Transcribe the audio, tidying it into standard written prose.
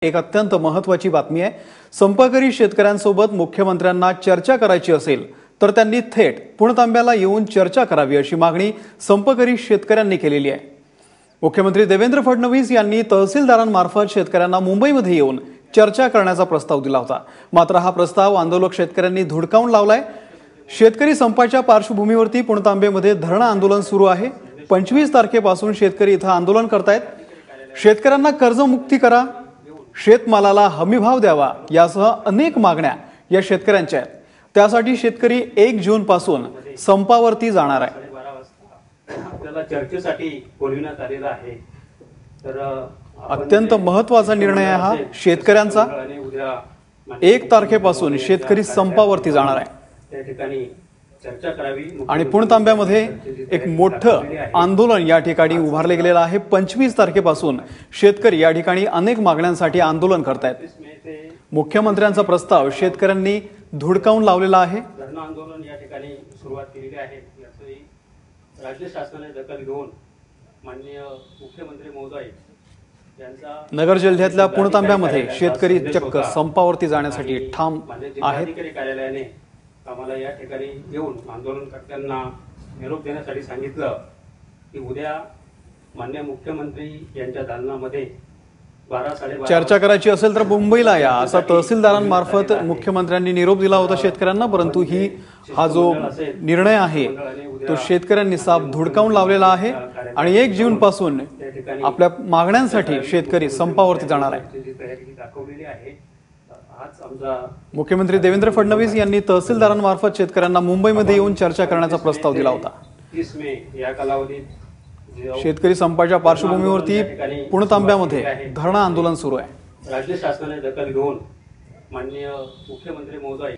एक अत्यंत महत्त्वाची बातमी आहे। संपकरी शेतकऱ्यांसोबत मुख्यमंत्र्यांना चर्चा करायची असेल तर त्यांनी थेट पुणतांब्याला येऊन चर्चा करावी अशी मागणी संपकरी शेतकऱ्यांनी केलेली आहे। मुख्यमंत्री देवेंद्र फडणवीस यांनी तहसीलदारांमार्फत शेतकऱ्यांना मुंबईमध्ये येऊन चर्चा करण्याचा प्रस्ताव दिला होता। मात्र हा प्रस्ताव आंदोलक शेतकऱ्यांनी धुडकावून लावलाय। शेतकरी संपाच्या पार्श्वभूमीवरती पुणतांब्यामध्ये धरणं आंदोलन सुरू आहे। 25 तारखेपासून शेतकरी इथं आंदोलन करतायत। शेतकऱ्यांना कर्जमुक्ती करा, शेतमालाला हमीभाव द्यावा यासह अनेक मागण्या या शेतकऱ्यांच्या आहेत। त्यासाठी शेतकरी 1 जून पासून संपावरती जाणार आहे। आपल्याला चर्चेसाठी बोलविण्यात आलेला आहे। तर अत्यंत महत्त्वाचा निर्णय हा शेतकऱ्यांचा। 1 तारखेपासून शेतकरी संपावरती जाणार आहे। त्या ठिकाणी चर्चा करावी आणि पुणतांब्यामध्ये एक मोठं आंदोलन या ठिकाणी उभारले गेलेलं आहे। 25 तारखेपासून शेतकरी या ठिकाणी अनेक मागण्यांसाठी आंदोलन करतायत। मुख्यमंत्र्यांचा प्रस्ताव शेतकऱ्यांनी धुडकावून लावलेला आहे। धरणं आंदोलन या ठिकाणी सुरुवात केलेली आहे। याचंही राज्य शासनाने दखल घेऊन माननीय मुख्यमंत्री महोदय यांचा नगर जिल्ह्यातल्या पुणतांब्यामध्ये शेतकरी चक्क संपावरती जाण्यासाठी ठाम आहेत। जिल्हाधिकारी कार्यालयाने आम्हाला या ठिकाणी येऊन आंदोलनकर्त्यांना निरोप देण्यासाठी सांगितलं की उद्या माननीय मुख्यमंत्री यांच्या दालनामध्ये 12-12:30 चर्चा करायची असेल तर मुंबईला या असा तहसीलदारांमार्फत मुख्यमंत्र्यांनी निरोप दिला होता शेतकऱ्यांना। परंतु हा जो निर्णय आहे तो शेतकऱ्यांनी साफ धुडकावून लावलेला आहे आणि 1 जून पासून आपल्या मागण्यांसाठी शेतकरी संपावरती जाणार आहे। मुख्यमंत्री देवेंद्र फडणवीस यांनी तहसीलदारांमार्फत शेतकऱ्यांना मुंबईमध्ये येऊन चर्चा करण्याचा प्रस्ताव दिला होता। 30 मे या कालावधीत शेतकरी संपाच्या पार्श्वभूमीवरती पुणतांब्यामध्ये धरणं आंदोलन सुरू आहे। राज्य शासनाने दखल घेऊन माननीय मुख्यमंत्री महोदय